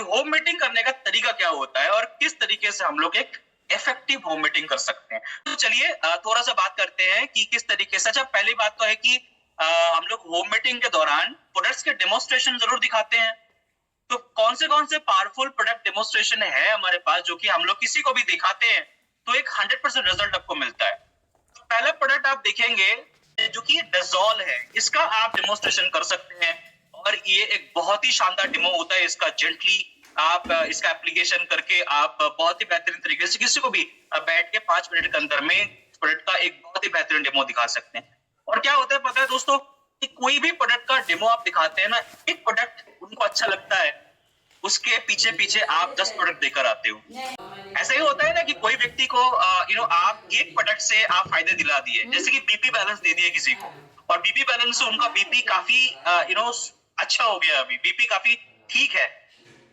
Home meeting करने का तरीका क्या होता है और किस तरीके से हम लोग एक इफेक्टिव होम मीटिंग कर सकते हैं। तो चलिए थोड़ा सा बात करते हैं कि किस तरीके से। अच्छा, पहली बात तो है कि हम लोग होम मीटिंग के दौरान प्रोडक्ट्स के डेमोस्ट्रेशन जरूर दिखाते हैं। तो कौन से पावरफुल प्रोडक्ट डेमोस्ट्रेशन है हमारे पास जो कि हम लोग किसी को भी दिखाते हैं तो एक 100% रिजल्ट आपको मिलता है। तो पहला प्रोडक्ट आप देखेंगे जो कि डेजोल है, इसका आप डेमोस्ट्रेशन कर सकते हैं और ये एक बहुत ही शानदार डेमो होता है इसका। जेंटली आप इसका एप्लीकेशन करके आप बहुत ही बेहतरीन तरीके से किसी को भी बैठ के 5 मिनट के अंदर में प्रोडक्ट का एक बहुत ही बेहतरीन डेमो दिखा सकते हैं। और क्या होता है पता है दोस्तों, कि कोई भी प्रोडक्ट का डेमो आप दिखाते हैं ना, एक प्रोडक्ट उनको अच्छा लगता है, उसके पीछे पीछे आप 10 प्रोडक्ट देकर आते हो। ऐसा ही होता है ना कि कोई व्यक्ति को आप एक प्रोडक्ट से आप फायदे दिला दिए, जैसे कि बीपी बैलेंस दे दिए किसी को, और बीपी बैलेंस से उनका बीपी काफी अच्छा हो गया, अभी बीपी काफी ठीक है।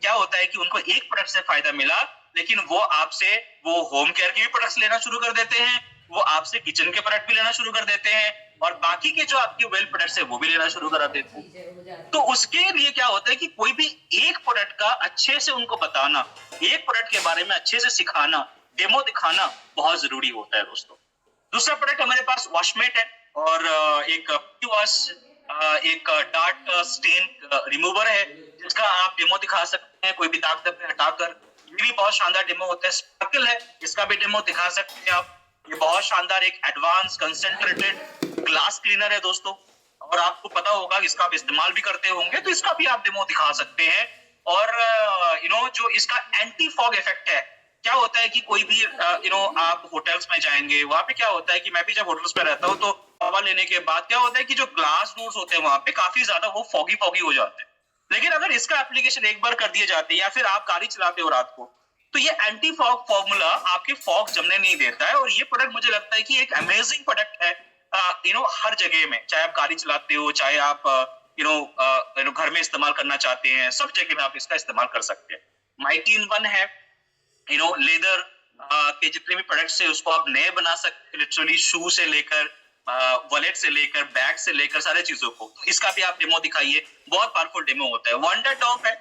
क्या होता है कि उनको एक प्रोडक्ट से फायदा मिला, लेकिन वो आपसे वो होम केयर के भी प्रोडक्ट्स लेना शुरू कर देते हैं, वो आपसे किचन के प्रोडक्ट भी लेना शुरू कर देते हैं, और बाकी के जो आपके वेल प्रोडक्ट्स है वो भी लेना शुरू करा देते हैं। तो उसके लिए क्या होता है कि कोई भी एक प्रोडक्ट का अच्छे से उनको बताना, एक प्रोडक्ट के बारे में अच्छे से सिखाना, डेमो दिखाना बहुत जरूरी होता है दोस्तों। दूसरा प्रोडक्ट हमारे पास वॉशमेट है, और एक वॉश, एक डार्ट स्टेन रिमूवर है जिसका आप डेमो दिखा सकते हैं कोई भी दाग धब्बे हटाकर। ये भी बहुत शानदार डेमो होता है। स्पार्कल है, इसका भी डेमो दिखा सकते हैं आप। ये बहुत शानदार एक एडवांस कंसेंट्रेटेड ग्लास क्लीनर है दोस्तों, और आपको पता होगा इसका आप इस्तेमाल भी करते होंगे, तो इसका भी आप डेमो दिखा सकते हैं। और जो इसका एंटी फॉग इफेक्ट है, क्या होता है कि कोई भी आप होटल्स में जाएंगे, वहां पे क्या होता है कि मैं भी जब होटल्स में रहता हूँ तो हवा लेने के बाद क्या होता है कि जो ग्लास डोर्स होते हैं वहां पे काफी ज्यादा वो फॉगी फॉगी हो जाते हैं। लेकिन अगर इसका एप्लीकेशन एक बार कर दिए जाते हैं, या फिर आप गाड़ी चलाते हो रात को, तो ये एंटी फॉग फॉर्मूला आपके फॉग जमने नहीं देता है। और ये प्रोडक्ट मुझे लगता है कि एक अमेजिंग प्रोडक्ट है हर जगह में, चाहे आप गाड़ी चलाते हो, चाहे आप घर में इस्तेमाल करना चाहते हैं, सब जगह में आप इसका इस्तेमाल कर सकते हैं। माइटी इन वन है, लेदर के जितने भी प्रोडक्ट्स है उसको आप नए बना सकते हैं, लिटरली शू से लेकर वॉलेट से लेकर बैग से लेकर सारे चीजों को। तो इसका भी आप डेमो दिखाइए, बहुत पावरफुल डेमो होता है। वंडर टॉप है,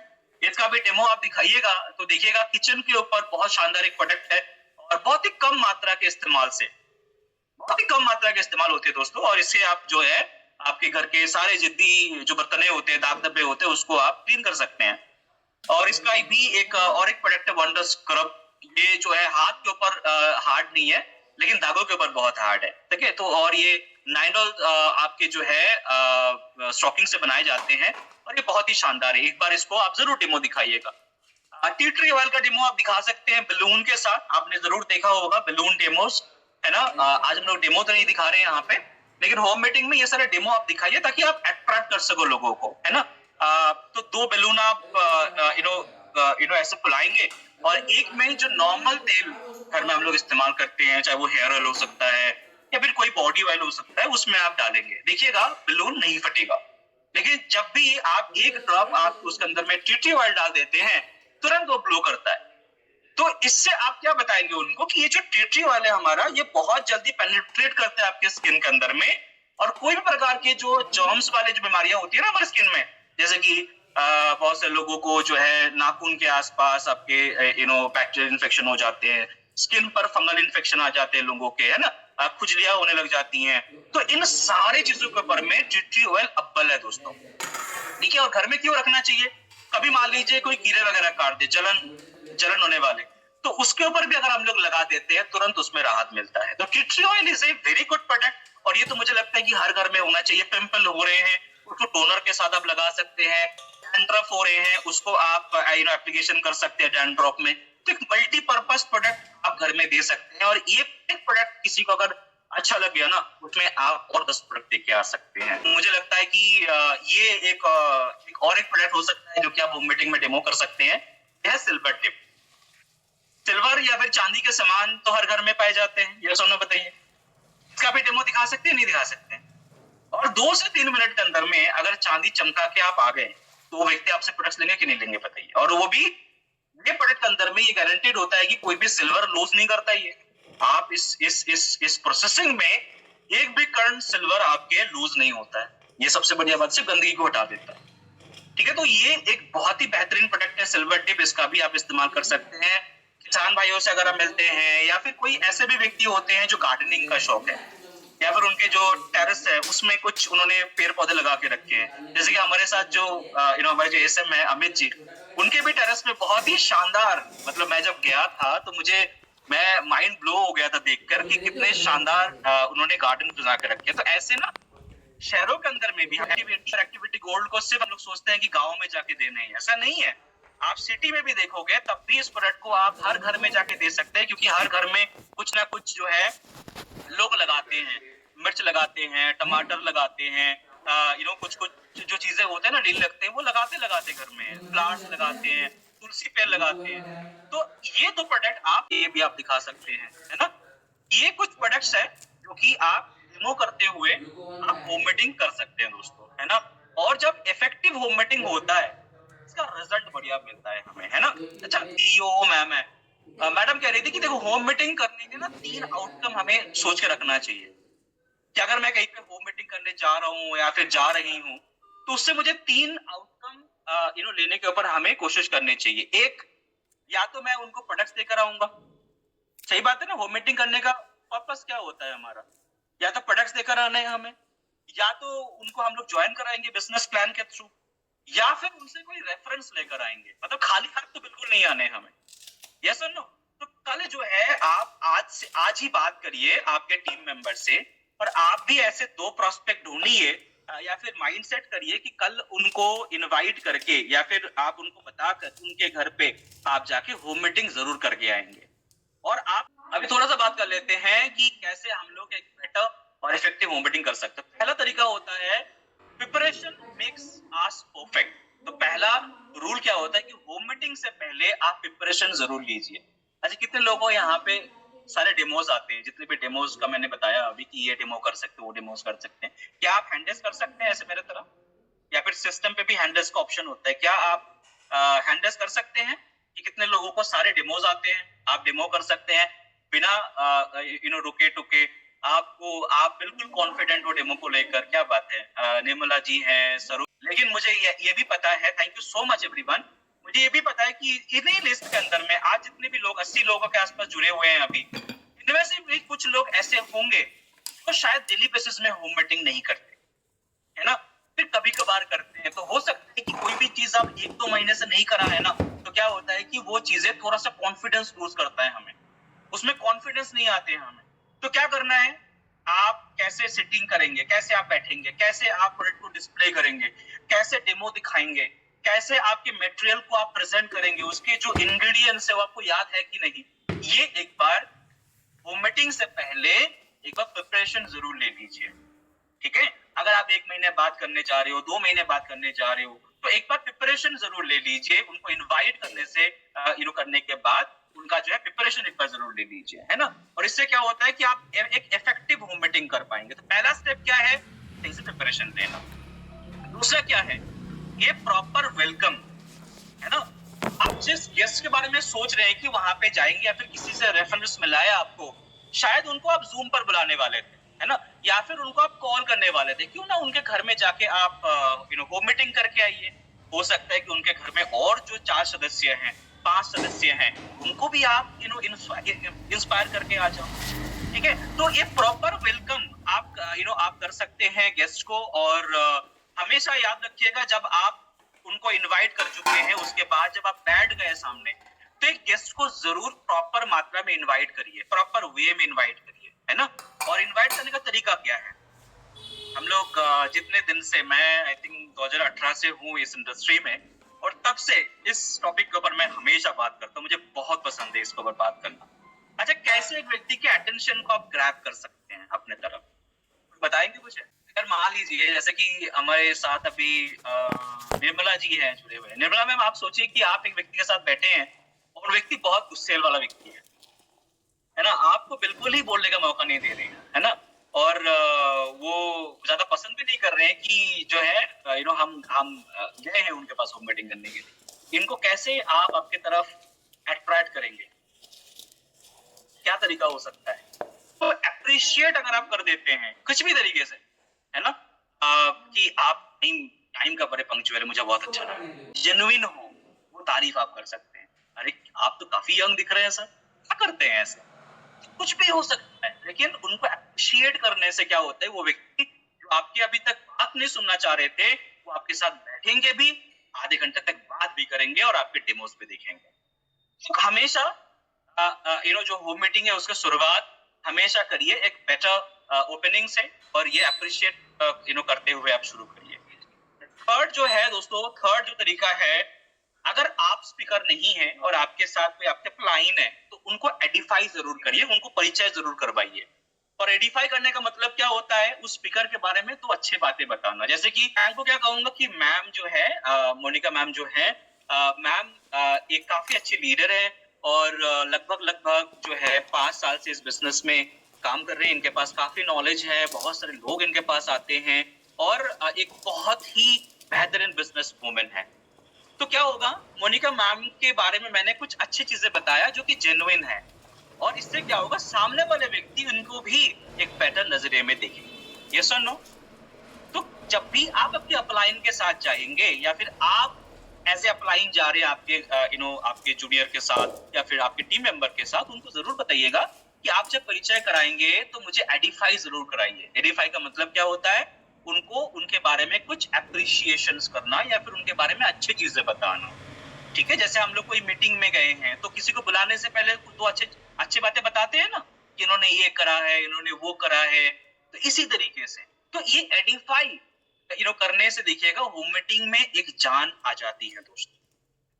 इसका भी डेमो आप दिखाइएगा तो देखिएगा किचन के ऊपर बहुत शानदार एक प्रोडक्ट है, और बहुत ही कम मात्रा के इस्तेमाल से, बहुत ही कम मात्रा के इस्तेमाल होते हैं दोस्तों, और इससे आप जो है आपके घर के सारे जिद्दी जो बर्तने होते हैं, दाग धब्बे होते हैं, उसको आप क्लीन कर सकते हैं। और इसका भी एक और एक प्रोडक्ट है वंडर स्क्रब। ये जो है हाथ के ऊपर हार्ड नहीं है, लेकिन दागों के ऊपर बहुत हार्ड है, ठीक है। तो और ये नाइनॉल आपके जो है स्टॉकिंग से बनाए जाते हैं, और ये बहुत ही शानदार है। एक बार इसको आप जरूर डेमो दिखाइएगा। टी ट्री ऑयल का डेमो आप दिखा सकते हैं बलून के साथ, आपने जरूर देखा होगा बलून डेमोस, है ना। आज हम लोग डेमो तो नहीं दिखा रहे हैं यहाँ पे, लेकिन होम मीटिंग में ये सारे डेमो आप दिखाइए ताकि आप अट्रैक्ट कर सको लोगों को, है ना। तो 2 बलून आप ऐसे फुलाएंगे, और एक में जो नॉर्मल तेल घर में हम लोग इस्तेमाल करते हैं, चाहे वो हेयर ऑयल हो सकता है या फिर कोई बॉडी ऑयल हो सकता है, उसमें आप डालेंगे, देखिएगा बलून नहीं फटेगा। लेकिन जब भी आप एक ड्रॉप आप उसके अंदर में टी ट्री ऑयल डाल देते हैं, तुरंत वो ब्लो करता है। तो इससे आप क्या बताएंगे उनको कि ये जो टी ट्री ऑयल है हमारा, ये बहुत जल्दी पेनिट्रेट करता है आपके स्किन के अंदर में, और कोई भी प्रकार के जो जर्म्स वाले जो बीमारियां होती है ना हमारे स्किन में, जैसे कि बहुत से लोगों को जो है नाखून के आसपास आपके बैक्टीरियल इन्फेक्शन हो जाते हैं, स्किन पर फंगल इन्फेक्शन आ जाते हैं लोगों के, है ना, खुजलियां होने लग जाती हैं। तो इन सारे चीजों के ऊपर में टी ट्री ऑयल अव्वल है दोस्तों, ठीक है। और घर में क्यों रखना चाहिए, कभी मान लीजिए कोई कीड़े वगैरह काट दे, जलन होने वाले, तो उसके ऊपर भी अगर हम लोग लगा देते हैं तुरंत उसमें राहत मिलता है। तो tea tree oil is a very good product, और ये तो मुझे लगता है कि हर घर में होना चाहिए। पिंपल हो रहे हैं उसको टोनर के साथ आप लगा सकते हैं, डैंड्रफ हो रहे हैं उसको आप एप्लीकेशन कर सकते हैं डैंड्रफ में। तो एक मल्टीपर्पज प्रोडक्ट आप घर में दे सकते हैं, और ये एक प्रोडक्ट किसी को अगर अच्छा लग गया ना, उसमें आप और 10 प्रोडक्ट देके आ सकते हैं। मुझे लगता है कि ये एक और एक प्रोडक्ट हो सकता है जो कि आप होम मीटिंग में डेमो कर सकते हैं, यह सिल्वर टिप। सिल्वर या फिर चांदी के सामान तो हर घर में पाए जाते हैं, ये सुनो बताइए, इसका भी डेमो दिखा सकते हैं नहीं दिखा सकते हैं। और 2 से 3 मिनट के अंदर में अगर चांदी चमका के आप आ गए तो वो व्यक्ति आपसे प्रोडक्ट लेंगे कि नहीं लेंगे बताइए। और वो भी ये प्रोडक्ट के अंदर में ये गारंटीड होता है कि कोई भी सिल्वर लूज नहीं करता ये। आप इस प्रोसेसिंग में एक भी कण सिल्वर आपके लूज नहीं होता है। ये सबसे बढ़िया बात, सिर्फ गंदगी को हटा देता है। ठीक है, तो ये एक बहुत ही बेहतरीन प्रोडक्ट है सिल्वर टिप, इसका भी आप इस्तेमाल कर सकते हैं। किसान भाइयों से अगर आप मिलते हैं या फिर कोई ऐसे भी व्यक्ति होते हैं जो गार्डनिंग का शौक है या फिर उनके जो टेरेस है उसमें कुछ उन्होंने पेड़ पौधे लगा के रखे हैं, जैसे कि हमारे साथ जो हमारे जो एसएम है अमित जी, उनके भी टेरेस में बहुत ही शानदार, मतलब मैं जब गया था तो मैं माइंड ब्लो हो गया था देखकर कि कितने शानदार उन्होंने गार्डन बना के रखे हैं। तो ऐसे ना शहरों के अंदर में भी एक्टिविटी गोल्ड को सिर्फ हम लोग सोचते हैं कि गाँव में जाके देने हैं, ऐसा नहीं है। आप सिटी में भी देखोगे तब भी इस प्रोडक्ट को आप हर घर में जाके दे सकते हैं, क्योंकि हर घर में कुछ ना कुछ जो है लोग लगाते हैं, मिर्च लगाते हैं, टमाटर लगाते हैं, कुछ कुछ जो चीजें होते हैं ना डील लगते हैं वो लगाते घर में, प्लांट्स लगाते हैं, तुलसी पेड़ लगाते हैं। तो ये दो प्रोडक्ट आप ये भी आप दिखा सकते हैं, है ना। ये कुछ प्रोडक्ट्स है जो कि आप डेमो करते हुए आप होम मेडिंग कर सकते हैं दोस्तों, है ना। और जब इफेक्टिव होम मेडिंग होता है इसका रिजल्ट बढ़िया मिलता है हमें, है ना। अच्छा, सीईओ मैम है, मैडम कह रही थी कि देखो होम मीटिंग करने के ना 3 आउटकम हमें सोच के रखना चाहिए कि अगर मैं कहीं पे होम मीटिंग करने जा रहा हूँ या फिर जा रही हूँ तो उससे मुझे 3 आउटकम लेने के ऊपर हमें कोशिश करनी चाहिए। एक, या तो मैं उनको प्रोडक्ट्स देकर आऊंगा, सही बात है ना, होम मीटिंग करने का पर्पस क्या होता है हमारा, या तो प्रोडक्ट्स देकर आने हैं हमें, या तो उनको हम लोग ज्वाइन कराएंगे बिजनेस प्लान के थ्रू, या फिर उनसे कोई रेफरेंस लेकर आएंगे। मतलब खाली हाथ तो बिल्कुल नहीं आने हमें, यस और नो। तो कल जो है आप आज ही बात करिए आपके टीम मेंबर से, और आप भी ऐसे 2 प्रोस्पेक्ट ढूंढिए या फिर माइंडसेट करिए कि कल उनको इनवाइट करके या फिर आप उनको बताकर उनके घर पे आप जाके होम मीटिंग जरूर करके आएंगे। और आप अभी थोड़ा सा बात कर लेते हैं कि कैसे हम लोग एक बेटर और इफेक्टिव होम मीटिंग कर सकते हैं। पहला तरीका होता है प्रिपरेशन मेक्स अस परफेक्ट। तो पहला रूल क्या होता है कि होम मीटिंग से पहले आप प्रिपरेशन जरूर लीजिए। अच्छा, कितने लोगों यहाँ पे सारे डेमोज आते हैं, जितने भी डेमोज का मैंने बताया अभी कि ये डेमो कर सकते हो, वो डेमोज कर सकते हैं, क्या आप हैंडल्स कर सकते हैं ऐसे मेरे तरह, या फिर सिस्टम पे भी हैंडल्स का ऑप्शन होता है, क्या आप हैंडल्स कर सकते हैं कि कितने लोगों को सारे डेमोज आते हैं, आप डेमो कर सकते हैं बिना रुके टुके, आप बिल्कुल कॉन्फिडेंट हो डेमो को लेकर, क्या बात है। निर्मला जी हैं, सरू, लेकिन मुझे ये भी पता है, thank you so much everyone, मुझे ये भी पता है कि इन्हीं लिस्ट के अंदर में आज जितने भी लोग 80 लोगों के आसपास जुड़े हुए हैं अभी, इनमें से भी कुछ लोग ऐसे होंगे जो शायद डेली बेसिस में होम मीटिंग नहीं करते, है ना, फिर कभी कभार करते हैं। तो हो सकता है कि कोई भी चीज आप 1-2 महीने से नहीं करा है ना, तो क्या होता है कि वो चीजें थोड़ा सा कॉन्फिडेंस लूज करता है हमें, उसमें कॉन्फिडेंस नहीं आते हैं हमें। तो क्या करना है, आप कैसे सेटिंग करेंगे, कैसे आप बैठेंगे, कैसे आप प्रोडक्ट को डिस्प्ले करेंगे, कैसे डेमो दिखाएंगे, कैसे आपके मटेरियल को आप प्रेजेंट करेंगे, उसके जो इंग्रेडिएंट्स है वो आपको याद है कि नहीं, ये एक बार होम मीटिंग से पहले एक बार प्रिपरेशन जरूर ले लीजिए। ठीक है, अगर आप 1 महीने बाद करने जा रहे हो, 2 महीने बाद करने जा रहे हो, तो एक बार प्रिपरेशन जरूर ले लीजिए। उनको इनवाइट करने से करने के बाद उनका जो है प्रिपरेशन एक बार जरूर ले लीजिए, है ना। और इससे क्या होता है कि आप एक इफेक्टिव होम मीटिंग कर पाएंगे। तो पहला स्टेप क्या है, सही से प्रिपरेशन लेना। दूसरा क्या है, ये प्रॉपर वेलकम, है ना। आप जिस गेस्ट के बारे में सोच रहे हैं कि वहां पे जाएंगे या फिर किसी से रेफरेंस मिला है आपको, शायद उनको आप जूम पर बुलाने वाले थे, है ना, या फिर उनको आप कॉल करने वाले थे, क्यों ना उनके घर में जाके आप होम मीटिंग करके आइए। हो सकता है कि उनके घर में और जो 4 सदस्य हैं, 5 सदस्य हैं, उनको भी आप इंस्पायर करके आ जाओ। ठीक है, तो ये प्रॉपर वेलकम आप आप कर सकते हैं गेस्ट को। और हमेशा याद रखिएगा, जब आप उनको इनवाइट कर चुके हैं उसके बाद जब आप बैठ गए सामने, तो एक गेस्ट को जरूर प्रॉपर मात्रा में इनवाइट करिए, प्रॉपर वे में इनवाइट करिए, है ना। और इनवाइट करने का तरीका क्या है, हम लोग जितने दिन से, मैं आई थिंक 2018 से हूँ इस इंडस्ट्री में, और तब से इस टॉपिक के ऊपर मैं हमेशा बात करता हूँ, मुझे बहुत पसंद है इसके ऊपर बात करना। अच्छा, कैसे एक व्यक्ति के अटेंशन को आप ग्रैब कर सकते हैं अपने तरफ, बताएंगे मुझे। अगर मान लीजिए जैसे कि हमारे साथ अभी निर्मला जी हैं जुड़े हुए। निर्मला मैम, आप सोचिए कि आप एक व्यक्ति के साथ बैठे हैं और व्यक्ति बहुत गुस्सेल वाला व्यक्ति है ना, आपको बिल्कुल ही बोलने का मौका नहीं दे रहे हैं, है ना, और वो ज्यादा पसंद भी नहीं कर रहे हैं कि जो है हम गए हैं उनके पास होम मीटिंग करने के लिए। इनको कैसे आप आपके तरफ अट्रैक्ट करेंगे, क्या तरीका हो सकता है। तो अप्रिशिएट अगर आप कर देते हैं कुछ भी तरीके से, है ना, कि आप नहीं टाइम का बड़े पंक्चुअल है, मुझे बहुत अच्छा लगा। जेन्युइन हो, वो तारीफ आप कर सकते हैं। अरे आप तो काफी यंग दिख रहे हैं सर, क्या करते हैं ऐसा? कुछ भी हो सकता है, लेकिन उनको अप्रिशिएट करने से क्या होता है, वो व्यक्ति जो आपकी अभी तक बात नहीं सुनना चाह रहे थे, वो आपके साथ बैठेंगे भी, आधे घंटे तक बात भी करेंगे और आपके डेमोस भी देखेंगे। तो हमेशा जो होम मीटिंग है उसका शुरुआत हमेशा करिए एक बेटर ओपनिंग से, और ये अप्रिशिएट करते हुए आप शुरू करिए। थर्ड जो है दोस्तों, थर्ड जो तरीका है, अगर आप स्पीकर नहीं है और आपके साथ कोई आपके क्लाइंट है, तो उनको एडिफाई जरूर करिए, उनको परिचय जरूर करवाइए। और एडिफाई करने का मतलब क्या होता है, उस स्पीकर के बारे में तो अच्छी बातें बताना। जैसे कि मैम को क्या कहूंगा कि मैम जो है मोनिका मैम जो है, मैम एक काफी अच्छी लीडर है, और लगभग लगभग जो है 5 साल से इस बिजनेस में काम कर रहे हैं। इनके पास काफी नॉलेज है, बहुत सारे लोग इनके पास आते हैं, और एक बहुत ही बेहतरीन बिजनेस वूमेन है। तो क्या होगा, मोनिका मैम के बारे में मैंने कुछ अच्छी चीजें बताया जो कि जेन्युइन है, और इससे क्या होगा, सामने वाले व्यक्ति उनको भी एक बेटर नजरिए में देखेंगे। यस और नो? तो जब भी आप अपने अपलाइन के साथ जाएंगे, या फिर आप एज ए अपलाइन जा रहे हैं आपके आपके जूनियर के साथ या फिर आपके टीम मेंबर के साथ, उनको जरूर बताइएगा कि आप जब परिचय कराएंगे तो मुझे एडिफाई जरूर कराइए। एडिफाई का मतलब क्या होता है, उनको उनके बारे में कुछ एप्रिशिएशंस करना, या फिर उनके बारे में अच्छी चीजें बताना। ठीक है, जैसे हम लोग कोई मीटिंग में गए हैं तो किसी को बुलाने से पहले दो अच्छी बातें बताते हैं ना, कि इन्होंने ये करा है, इन्होंने वो करा है। तो इसी तरीके से तो ये एडिफाई करने से देखिएगा होम मीटिंग में एक जान आ जाती है दोस्तों।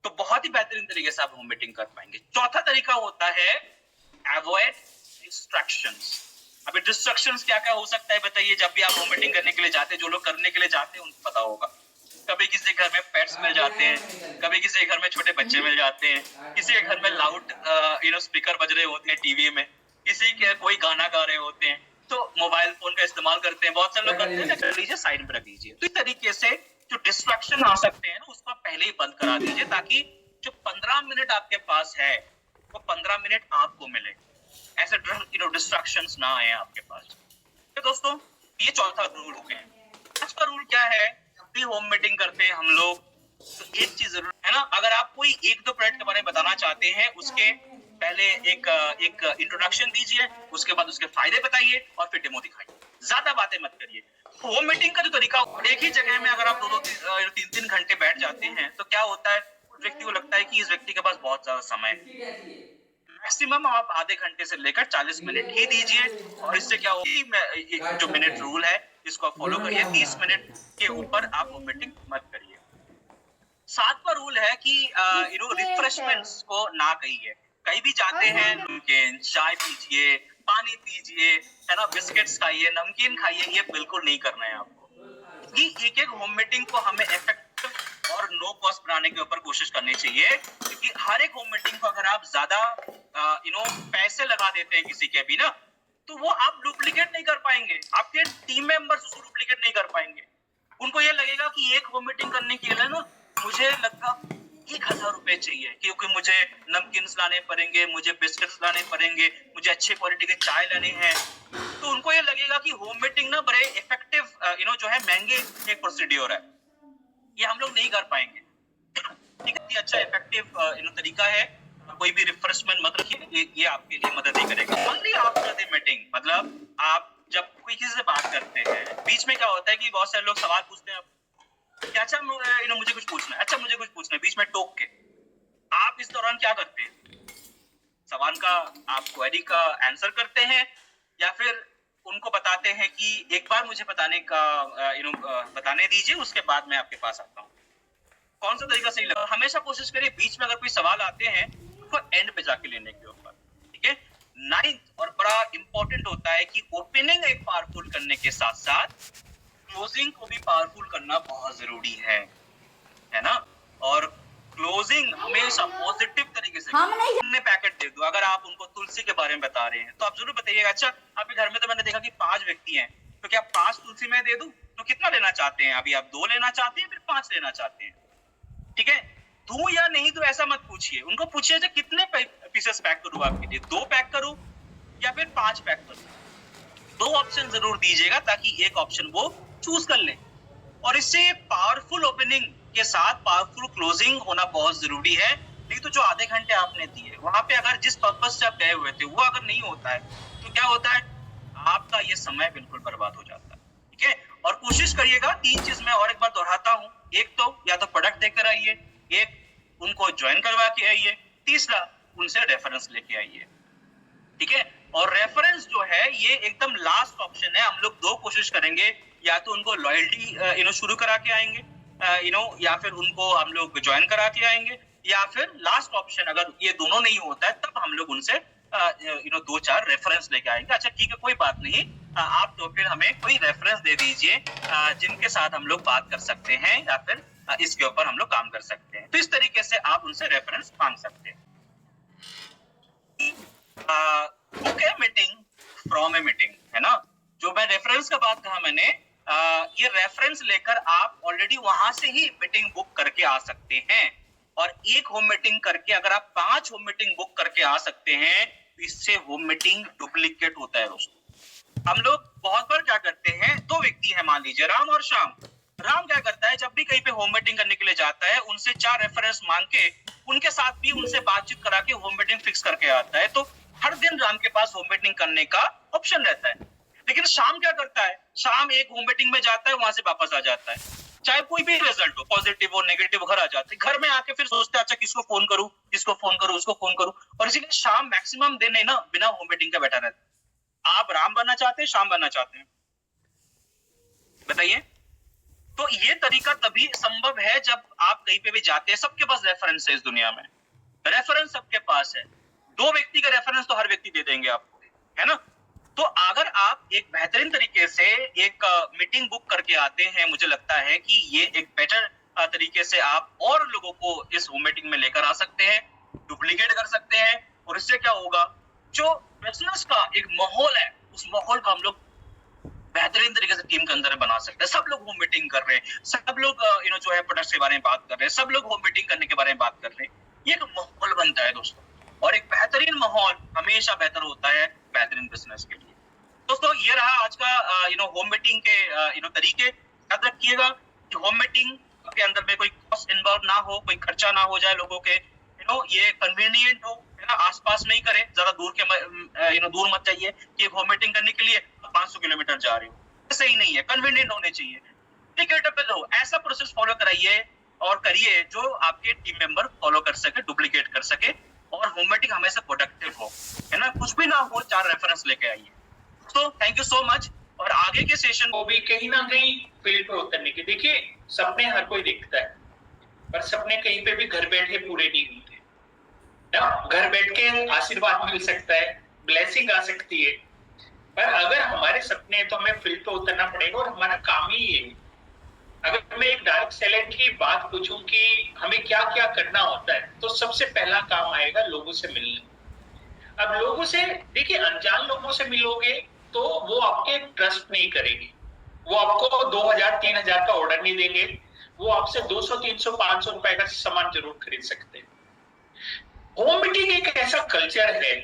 तो बहुत ही बेहतरीन तरीके से आप होम मीटिंग कर पाएंगे। चौथा तरीका होता है अवॉइड डिस्ट्रैक्शंस। अभी डिस्ट्रैक्शंस क्या क्या हो सकता है बताइए, जब भी आप होम मीटिंग करने के लिए जाते हैं, जो लोग करने के लिए जाते हैं उनको पता होगा। कभी किसी के घर में पेट्स मिल जाते हैं, कभी किसी के घर में छोटे बच्चे मिल जाते हैं, किसी के घर में लाउड स्पीकर बज रहे होते हैं टीवी में, किसी के कोई गाना गा रहे होते हैं, तो मोबाइल फोन का इस्तेमाल करते हैं, बहुत सारे लोग करते हैं, कर लीजिए, साइड में रख दीजिए। तो इस तरीके से जो डिस्ट्रैक्शन आ सकते हैं ना, उसको आप पहले ही बंद करा दीजिए, ताकि जो 15 मिनट आपके पास है वो 15 मिनट आपको मिले, ऐसे डिस्ट्रैक्शंस ना आए आपके पास। तो दोस्तों ये चौथा रूल हो गया। पांचवा रूल क्या है, जब भी होम मीटिंग करते हैं हम लोग, तो एक चीज जरूर है ना, अगर आप कोई एक दो प्रोडक्ट के बारे में बताना चाहते हैं, उसके पहले एक इंट्रोडक्शन दीजिए, उसके बाद उसके फायदे बताइए, और फिर डेमो दिखाइए। ज्यादा बातें मत करिए। होम मीटिंग का जो तरीका, एक ही जगह में अगर आप दो तीन तीन घंटे बैठ जाते हैं, तो क्या होता है, उस व्यक्ति को लगता है कि इस व्यक्ति के पास बहुत ज्यादा समय है। मैक्सिमम आप आधे घंटे से लेकर 40 मिनट ही दीजिए, और इससे क्या होगा, जो मिनट रूल है इसको आप फॉलो करिए। 30 मिनट के ऊपर आप वो मीटिंग मत करिए। 7वां रूल है कि रिफ्रेशमेंट्स को ना कहिए। कहीं भी जाते हैं, नमकीन चाय पीजिए, पानी पीजिए, है ना, बिस्किट्स खाइए, नमकीन खाइए, ये बिल्कुल नहीं करना है आपको। कि एक एक होम मीटिंग को हमें इफेक्टिव और नो कॉस्ट बनाने के ऊपर कोशिश करनी चाहिए, क्योंकि हर एक होम मीटिंग को अगर आप ज्यादा पैसे लगा देते हैं किसी के भी ना, तो वो आप डुप्लीकेट नहीं कर पाएंगे, आपके टीम मेंबर्स उसको डुप्लीकेट नहीं कर पाएंगे। उनको ये लगेगा कि एक होम मीटिंग करने के लिए ना मुझे लगता 1000 रुपए चाहिए, क्योंकि मुझे नमकीन लाने पड़ेंगे, मुझे बिस्किट्स लाने पड़ेंगे, मुझे अच्छे क्वालिटी के चाय लाने हैं। तो उनको ये लगेगा कि होम मीटिंग ना बड़े इफेक्टिव जो है महंगे एक प्रोसीड्योर है, ये हम लोग नहीं कर पाएंगे। ठीक है, अच्छा इफेक्टिव तरीका है, कोई भी रिफ्रेशमेंट मत रखिए, ये आपके लिए मदद नहीं करेगा। ओनली आफ्टर द मीटिंग, मतलब आप जब कोई किसी से बात करते हैं, बीच में क्या होता है कि बहुत सारे लोग सवाल पूछते हैं कि अच्छा मुझे कुछ पूछना है, अच्छा मुझे कुछ पूछना है, बीच में टोक के। आप इस दौरान क्या करते हैं, सवाल का आप क्वेरी का आंसर करते हैं, या फिर उनको बताते हैं कि एक बार मुझे बताने दीजिए, उसके बाद मैं आपके पास आता हूँ। कौन सा तरीका सही लगा? हमेशा कोशिश करिए बीच में अगर कोई सवाल आते हैं तो एंड पे जाके लेने के ऊपर। ठीक है, 9th और बड़ा इंपॉर्टेंट होता है कि ओपनिंग एक पावरफुल करने के साथ साथ क्लोजिंग को भी पावरफुल करना बहुत जरूरी है ना। और क्लोजिंग हमेशा पॉजिटिव तरीके से, हमने पैकेट दे दो। अगर आप उनको तुलसी के बारे में बता रहे हैं तो आप जरूर बताइएगा, अच्छा आपके घर में तो मैंने देखा कि 5 व्यक्ति हैं, तो क्या 5 तुलसी मैं दे दूं? तो कितना लेना चाहते हैं? अभी आप 2 लेना चाहते हैं, फिर 5 लेना चाहते हैं? ठीक है, दूं या नहीं दूं ऐसा मत पूछिए, उनको पूछिए अच्छा कितने पीसेस पैक करूं आपके लिए, 2 पैक करूं या फिर 5 पैक करूं? 2 ऑप्शन जरूर दीजिएगा ताकि एक ऑप्शन वो चूज कर ले। और इससे पावरफुल ओपनिंग के साथ पावरफुल क्लोजिंग होना बहुत जरूरी है। नहीं तो जो आधे घंटे आपने दिए वहां पे अगर जिस पर्पज से आप गए हुए थे वो अगर नहीं होता है तो क्या होता है, आपका ये समय बिल्कुल बर्बाद हो जाता है। ठीक है, और कोशिश करिएगा 3 चीज मैं और एक बार दोहराता हूँ, एक तो या तो प्रोडक्ट देकर आइए, एक उनको ज्वाइन करवा के आइए, तीसरा उनसे रेफरेंस लेके आइए। ठीक है, और रेफरेंस जो है ये एकदम लास्ट ऑप्शन है। हम लोग 2 कोशिश करेंगे, या तो उनको लॉयल्टी शुरू करा के आएंगे या फिर उनको हम लोग ज्वाइन करा के आएंगे, या फिर लास्ट ऑप्शन अगर ये दोनों नहीं होता है तब हम लोग उनसे 2-4 रेफरेंस लेके आएंगे। अच्छा ठीक है, कोई बात नहीं, आप तो फिर हमें कोई रेफरेंस दे दीजिए जिनके साथ हम लोग बात कर सकते हैं या फिर इसके ऊपर हम लोग काम कर सकते हैं। तो इस तरीके से आप उनसे रेफरेंस मांग सकते हैं। Book a meeting from a meeting, है ना। जो मैं रेफरेंस का बात कहा मैंने, ये रेफरेंस लेकर आप ऑलरेडी वहां से ही मीटिंग बुक करके आ सकते हैं। और एक होम मीटिंग करके अगर आप 5 होम मीटिंग बुक करके आ सकते हैं तो इससे होम मीटिंग डुप्लीकेट होता है दोस्तों। हम लोग बहुत बार क्या करते हैं, 2 व्यक्ति हैं मान लीजिए राम और श्याम। राम क्या करता है, जब भी कहीं पे होम मीटिंग करने के लिए जाता है उनसे 4 रेफरेंस मांग के उनके साथ भी उनसे बातचीत करा के होम मीटिंग फिक्स करके आता है। तो हर दिन राम के पास होम मीटिंग करने का ऑप्शन रहता है। लेकिन शाम क्या करता है, शाम एक होम मीटिंग में जाता है, वहां से वापस आ जाता है, चाहे कोई भी रिजल्ट हो, पॉजिटिव हो नेगेटिव, घर आ जाते हैं। घर में आके फिर सोचते हैं अच्छा किसको फोन करूं, किसको फोन करूं, उसको फोन करूं, और इसीलिए शाम मैक्सिमम दिन है ना बिना होम मीटिंग का बैठा रहता है। आप राम बनना चाहते हैं, शाम बनना चाहते हैं, बताइए। तो ये तरीका तभी संभव है जब आप कहीं पे भी जाते हैं, सबके पास रेफरेंस है इस दुनिया में, रेफरेंस सबके पास है। 2 व्यक्ति का रेफरेंस तो हर व्यक्ति दे देंगे आपको, है ना। तो अगर आप एक बेहतरीन तरीके से एक मीटिंग बुक करके आते हैं, मुझे लगता है कि ये एक बेटर तरीके से आप और लोगों को इस होम मीटिंग में लेकर आ सकते हैं, डुप्लीकेट कर सकते हैं। और इससे क्या होगा, जो बिजनेस का एक माहौल है उस माहौल को हम लोग बेहतरीन तरीके से टीम के अंदर बना सकते हैं। सब लोग होम मीटिंग कर रहे हैं, सब लोग जो है प्रोडक्ट्स के बारे में बात कर रहे हैं, सब लोग होम मीटिंग करने के बारे में बात कर रहे हैं। ये एक माहौल बनता है दोस्तों, और एक बेहतरीन माहौल हमेशा बेहतर होता है बेहतरीन बिजनेस के लिए। दोस्तों ये रहा आज का होम मीटिंग के तरीके। याद रखिएगा कि होम मीटिंग के अंदर में कोई कॉस्ट इन्वॉल्व ना हो, कोई खर्चा ना हो जाए लोगों के, ये कन्वीनियंट हो, है ना। आसपास नहीं करें, ज्यादा दूर के दूर मत जाइए कि होम मीटिंग करने के लिए 500 किलोमीटर जा रहे हो, सही नहीं है। कन्वीनियंट होने चाहिए, डुप्लीकेटेबल हो, ऐसा प्रोसेस फॉलो कराइए और करिए जो आपके टीम मेंबर फॉलो कर सके, डुप्लीकेट कर सके, और होम मीटिंग हमेशा प्रोडक्टिव हो, है ना। कुछ भी ना हो, 4 रेफरेंस लेके आइए। तो थैंक यू सो मच। और आगे के सेशन को भी कहीं ना कहीं फील्ड पर उतरने की, देखिए सपने हर कोई देखता है, पर सपने कहीं पे भी घर बैठे पूरे नहीं होते ना। घर बैठ के आशीर्वाद मिल सकता है, ब्लेसिंग आ सकती है, पर अगर हमारे सपने हैं तो हमें फील्ड पे उतरना पड़ेगा, और हमारा काम ही ये है। अगर मैं एक डायरेक्ट सेलर की बात पूछूं कि हमें क्या क्या करना होता है, तो सबसे पहला काम आएगा लोगों से मिलना। अब लोगों से, देखिए अनजान लोगों से मिलोगे तो वो आपके ट्रस्ट नहीं करेंगे, वो आपको 2000-3000 का ऑर्डर नहीं देंगे, वो आपसे 200-300-500 रुपए का सामान जरूर खरीद सकते हैं। होम मीटिंग एक ऐसा कल्चर है,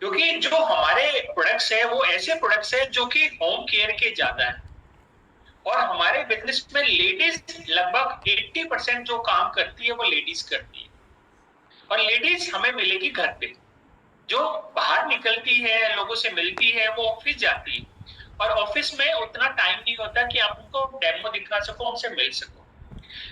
क्योंकि जो हमारे प्रोडक्ट्स है वो ऐसे प्रोडक्ट्स है जो कि होम केयर के ज्यादा है, और हमारे बिजनेस में लेडीज लगभग 80% जो काम करती है वो लेडीज करती है, और लेडीज हमें मिलेगी घर पे। जो बाहर निकलती है, लोगों से मिलती है, वो ऑफिस जाती है, और ऑफिस में उतना टाइम नहीं होता कि आप उनको डेमो दिखा सको, उनसे मिल सको।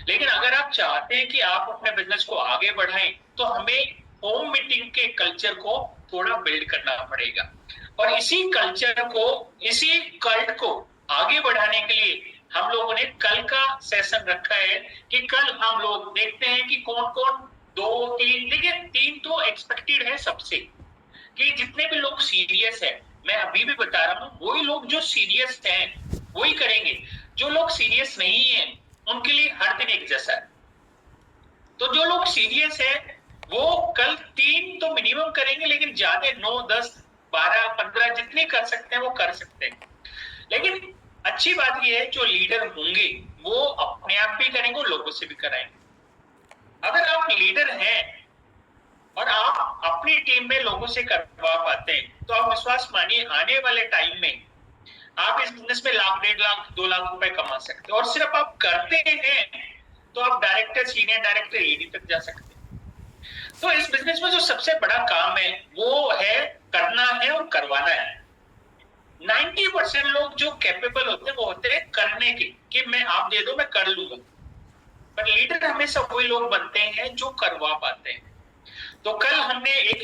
लेकिन अगर आप चाहते हैं कि आप अपने बिजनेस को आगे बढ़ाएं, तो हमें होम मीटिंग के कल्चर को थोड़ा बिल्ड करना पड़ेगा, और इसी कल्चर को, इसी कल्ट को आगे बढ़ाने के लिए हम लोगों ने कल का सेशन रखा है कि कल हम लोग देखते हैं कि कौन कौन 2-3, देखिए 3 तो एक्सपेक्टेड है सबसे, कि जितने भी लोग सीरियस है, मैं अभी भी बता रहा हूँ, वही लोग जो सीरियस हैं वही करेंगे। जो लोग सीरियस नहीं है उनके लिए हर दिन एक जैसा है। तो जो लोग सीरियस है वो कल 3 तो मिनिमम करेंगे, लेकिन ज्यादा 9, 10, 12, 15 जितने कर सकते हैं वो कर सकते हैं। लेकिन अच्छी बात यह है जो लीडर होंगे वो अपने आप भी करेंगे, लोगों से भी कराएंगे। अगर आप लीडर हैं और आप अपनी टीम में लोगों से करवा पाते हैं, तो आप विश्वास मानिए आने वाले टाइम में आप इस बिजनेस में लाख, 1.5 लाख, 2 लाख रुपए कमा सकते हो, और सिर्फ आप करते हैं तो आप डायरेक्टर, सीनियर डायरेक्टर, ईडी तक जा सकते हैं। तो इस बिजनेस में जो सबसे बड़ा काम है वो है करना है और करवाना है। 90% लोग जो कैपेबल होते हैं वो होते हैं करने के, कि मैं आप दे दो मैं कर लूंगा। पर लीडर हमेशा वही लोग बनते हैं जो करवा पाते हैं। तो कल हमने एक